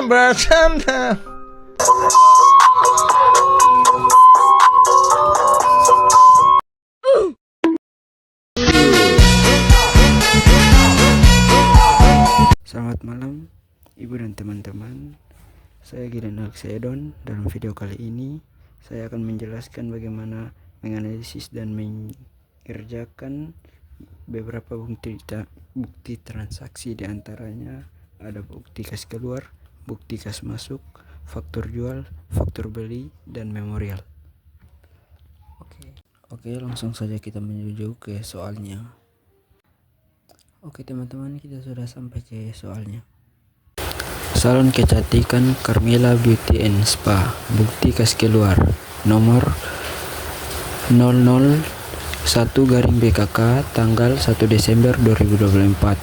bercanda. Selamat malam ibu dan teman-teman. Saya Gideon Alexaedon. Dalam video kali ini saya akan menjelaskan bagaimana menganalisis dan mengerjakan beberapa bukti transaksi. Di antaranya ada bukti kas keluar, bukti kas masuk, faktur jual, faktur beli, dan memorial. Oke, langsung saja kita menuju ke soalnya. Oke teman-teman, kita sudah sampai ke soalnya. Salon kecantikan Carmila Beauty and Spa, bukti kas keluar nomor 001-BKK tanggal 1 Desember 2024,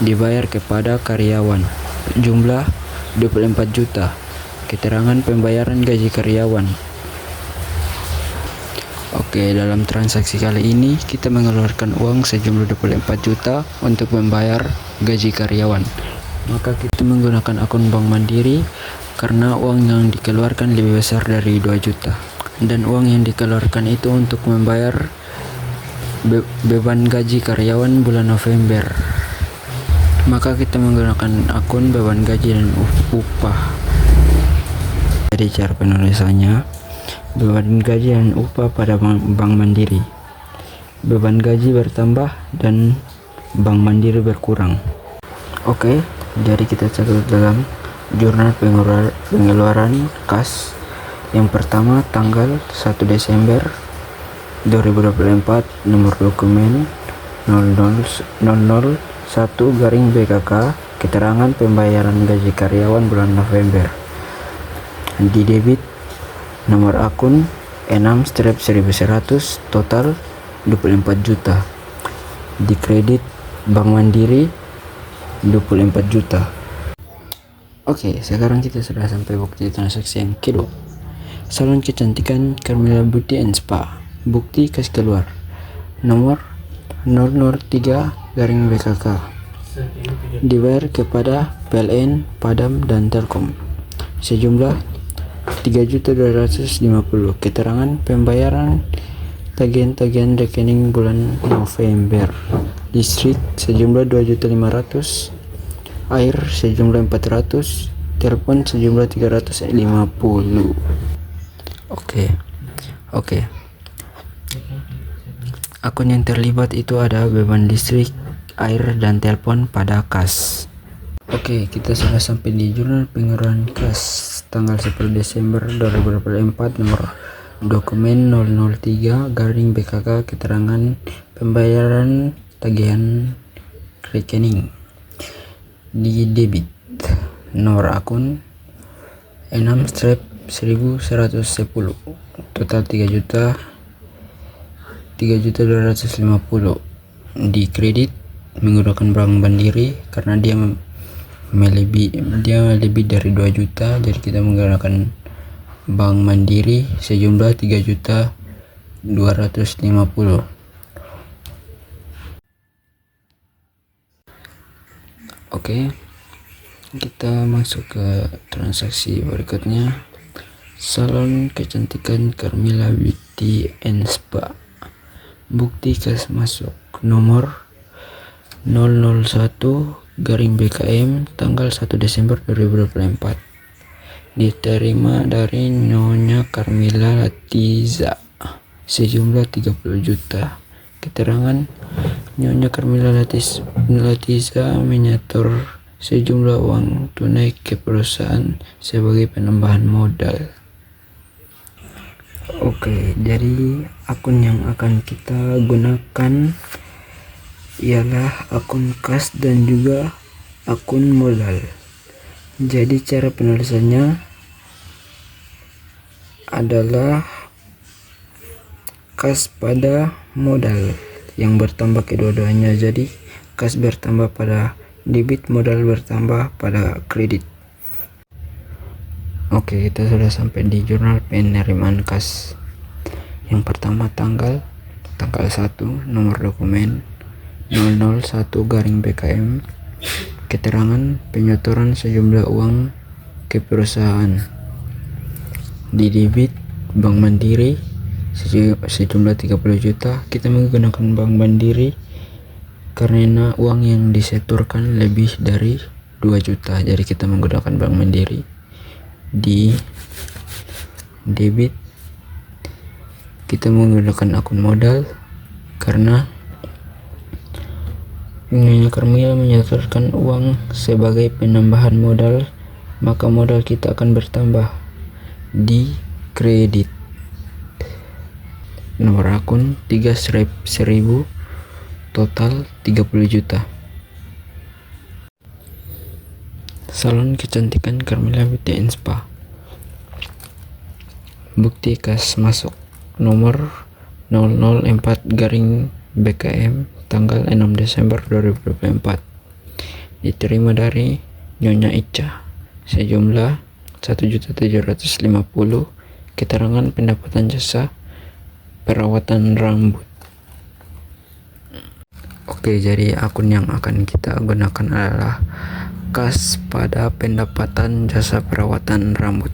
dibayar kepada karyawan, jumlah 24 juta, keterangan pembayaran gaji karyawan. Oke, dalam transaksi kali ini kita mengeluarkan uang sejumlah 24 juta untuk membayar gaji karyawan. Maka kita menggunakan akun Bank Mandiri karena uang yang dikeluarkan lebih besar dari 2 juta. Dan uang yang dikeluarkan itu untuk membayar beban gaji karyawan bulan November. Maka kita menggunakan akun beban gaji dan upah. Jadi cara penulisannya, beban gaji dan upah pada Bank Mandiri. Beban gaji bertambah dan Bank Mandiri berkurang. Oke, jadi kita catat dalam jurnal pengeluaran kas. Yang pertama tanggal 1 Desember 2024, nomor dokumen 001-BKK, keterangan pembayaran gaji karyawan bulan November. Di debit nomor akun 6-1100, total 24 juta. Di kredit Bank Mandiri 24 juta. Oke, sekarang kita sudah sampai bukti transaksi yang kedua. Salon kecantikan Carmila Beauty and Spa, bukti kas keluar nomor 003-BKK, dibayar kepada PLN, Padam, dan Telkom, sejumlah 3.250, keterangan pembayaran tagihan rekening bulan November. Listrik sejumlah 2.500, air sejumlah 400, telepon sejumlah 350. Oke. Akun yang terlibat itu ada beban listrik, air, dan telepon pada kas. Oke, kita sudah sampai di jurnal pengeluaran kas tanggal 10 Desember 2024, nomor dokumen 003-BKK, keterangan pembayaran tagihan rekening. Di debit nomor akun 6-1110, total 3.250. Di kredit menggunakan Bank Mandiri karena dia lebih dari 2 juta, jadi kita menggunakan Bank Mandiri sejumlah 3.250. Oke, kita masuk ke transaksi berikutnya. Salon kecantikan Carmila Beauty and Spa, bukti kas masuk nomor 001-BKM tanggal 1 Desember 2024, diterima dari Nyonya Carmila Latiza sejumlah 30 juta. Keterangan Nyonya Carmila Latiza menyetor sejumlah uang tunai ke perusahaan sebagai penambahan modal. Oke, jadi akun yang akan kita gunakan ialah akun kas dan juga akun modal. Jadi cara penulisannya adalah kas pada modal yang bertambah kedua-duanya. Jadi kas bertambah pada debit, modal bertambah pada kredit. Oke, kita sudah sampai di jurnal penerimaan kas. Yang pertama tanggal 1, nomor dokumen 001-BKM, keterangan penyetoran sejumlah uang ke perusahaan. Di debit Bank Mandiri sejumlah 30 juta. Kita menggunakan Bank Mandiri karena uang yang disetorkan lebih dari 2 juta, jadi kita menggunakan Bank Mandiri. Di debit kita menggunakan akun modal karena Carmila menyetorkan uang sebagai penambahan modal, maka modal kita akan bertambah. Di kredit nomor akun 3/1000, total 30 juta. Salon kecantikan Carmila Beauty and Spa. Bukti kas masuk nomor 004/BKM tanggal 6 Desember 2024. Diterima dari Nyonya Ica sejumlah 1.750.000. Keterangan pendapatan jasa perawatan rambut. Oke, jadi akun yang akan kita gunakan adalah kas pada pendapatan jasa perawatan rambut.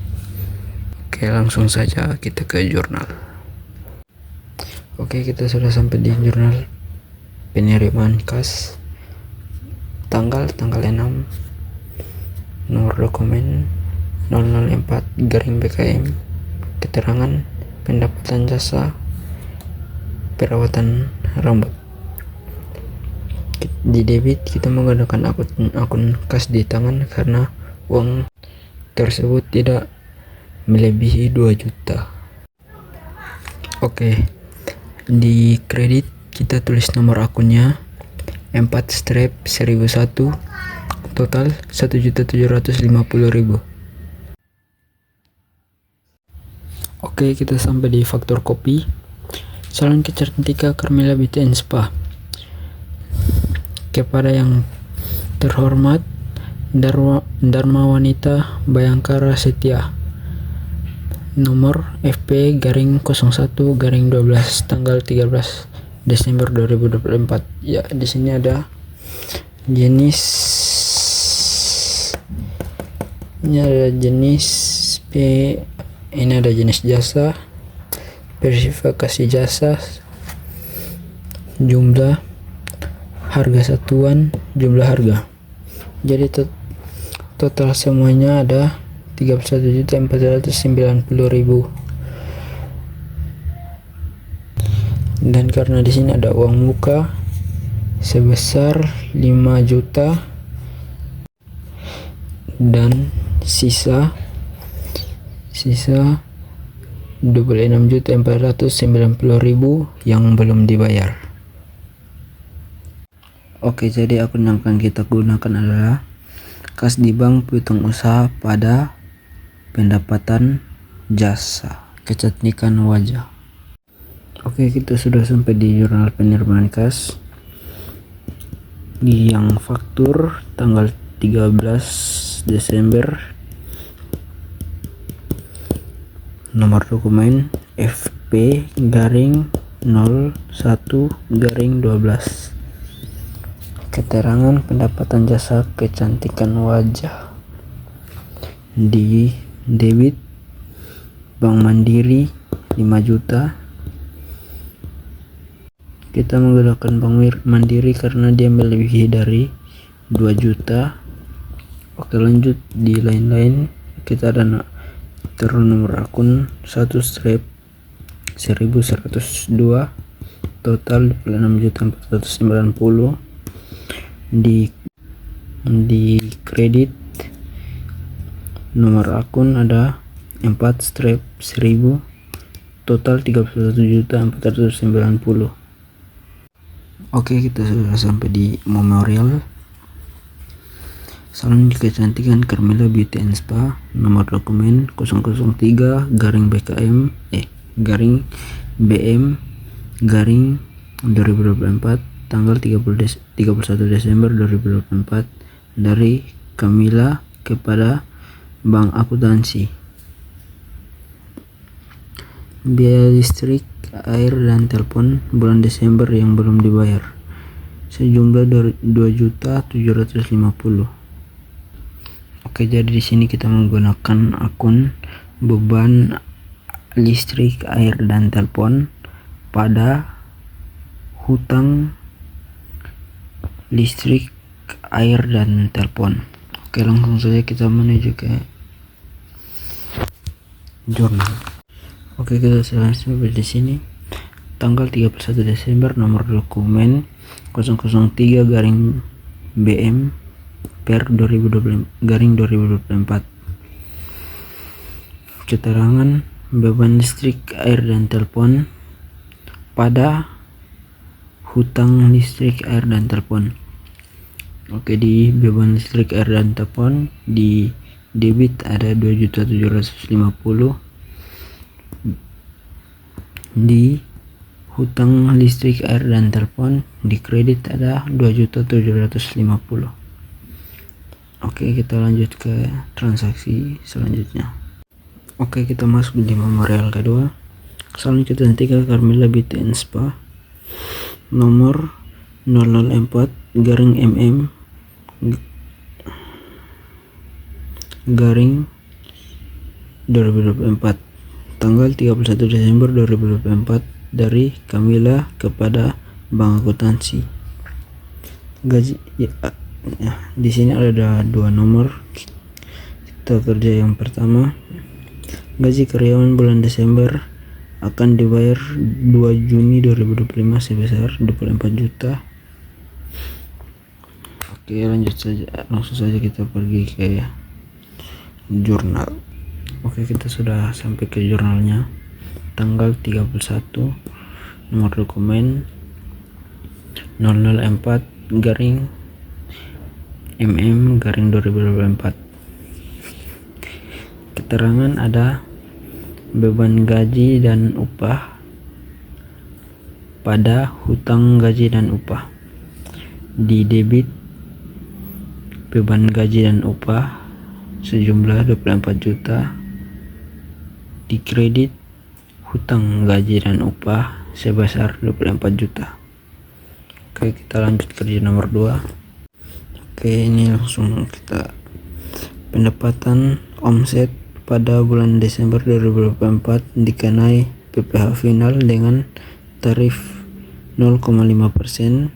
Oke, langsung saja kita ke jurnal. Oke, kita sudah sampai di jurnal penerimaan kas tanggal 6, nomor dokumen 004/BKM, keterangan pendapatan jasa perawatan rambut. Di debit kita menggunakan akun kas di tangan karena uang tersebut tidak melebihi 2 juta. Oke, di kredit kita tulis nomor akunnya 4/1001, total 1.750.000. Oke, kita sampai di faktur kopi. Salon kecantikan Carmila Beauty and Spa. Kepada yang terhormat Dharma Wanita Bayangkara Setia, nomor FP-01/12 tanggal 13 Desember 2024. Ya, di sini ada jenis P, ini ada jenis jasa, spesifikasi jasa, jumlah, harga satuan, jumlah harga. Jadi total semuanya ada 31.490.000. Dan karena di sini ada uang muka sebesar 5 juta dan sisa 26.490.000 yang belum dibayar. Oke, jadi akun yang akan kita gunakan adalah kas di bank piutang usaha pada pendapatan jasa kecantikan wajah. Oke, kita sudah sampai di jurnal penerimaan kas yang faktur tanggal 13 Desember, nomor dokumen FP-01/12, keterangan pendapatan jasa kecantikan wajah. Di debit Bank Mandiri 5 juta. Kita menggunakan Bank Mandiri karena dia melebihi dari 2 juta. Oke, lanjut di lain-lain. Kita ada terus nomor akun 1/1102, total 26.490. Di kredit nomor akun ada 4/1000, total 31.490. Oke, kita sudah sampai di memorial. Salon kecantikan Carmila Beauty and Spa, nomor dokumen 003/BM/BM/2024, tanggal 31 Desember 2024, dari Camila kepada Bank Akuntansi. Biaya listrik, air, dan telepon bulan Desember yang belum dibayar sejumlah 2.750.000. Oke, jadi di sini kita menggunakan akun beban listrik, air dan telepon pada hutang listrik, air dan telepon. Oke, langsung saja kita menuju ke jurnal. Oke, kita sampai di sini. Tanggal 31 Desember, nomor dokumen 003-BM per 2024. Keterangan beban listrik, air dan telepon pada hutang listrik, air dan telepon. Oke, di beban listrik, air dan telepon di debit ada 2.750.000, di hutang listrik, air dan telepon di kredit ada 2.750.000. Oke, kita lanjut ke transaksi selanjutnya. Oke, kita masuk di memorial kedua. Selanjutnya 3 Carmilla Beauty and Spa, nomor 004-MM garing 2024, tanggal 31 Desember 2024, dari Camilla kepada Bank Akuntansi. Gaji di sini ada 2 nomor. Kita kerja yang pertama. Gaji karyawan bulan Desember akan dibayar 2 Juni 2025 sebesar 24 juta. Oke, lanjut saja, langsung saja kita pergi ke jurnal. Oke, kita sudah sampai ke jurnalnya. Tanggal 31, nomor dokumen 004-MM garing 2024. Keterangan ada beban gaji dan upah pada hutang gaji dan upah. Di debit beban gaji dan upah sejumlah 24 juta, di kredit hutang gaji dan upah sebesar 24 juta. Oke, kita lanjut kerja nomor 2. Oke, ini langsung kita pendapatan omset pada bulan Desember 2024 dikenai PPh final dengan tarif 0,5%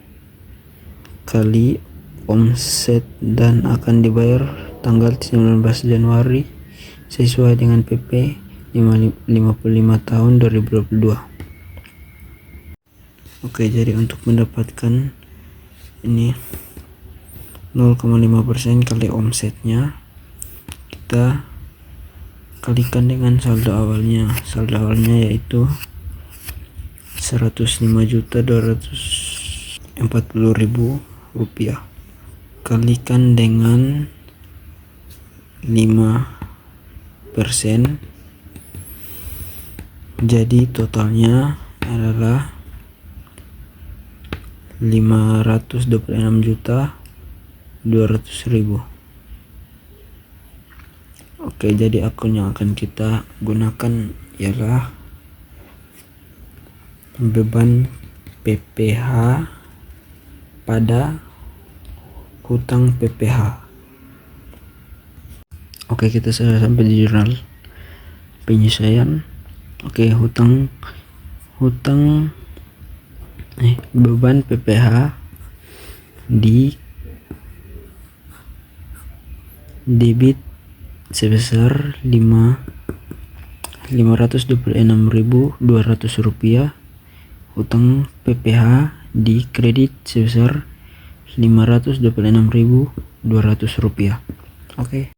kali omset dan akan dibayar tanggal 19 Januari sesuai dengan PP 55 tahun 2022. Oke, jadi untuk mendapatkan ini 0,5% kali omsetnya, kita kalikan dengan saldo awalnya. Saldo awalnya yaitu 105.240.000 rupiah, kalikan dengan 5%, jadi totalnya adalah 526.200.000. Oke, jadi akun yang akan kita gunakan ialah beban PPh pada hutang PPh. Oke, kita sudah sampai di jurnal penyesuaian. Oke, beban PPh di debit sebesar 526.200 rupiah, hutang PPh di kredit sebesar 526.200 rupiah. Oke.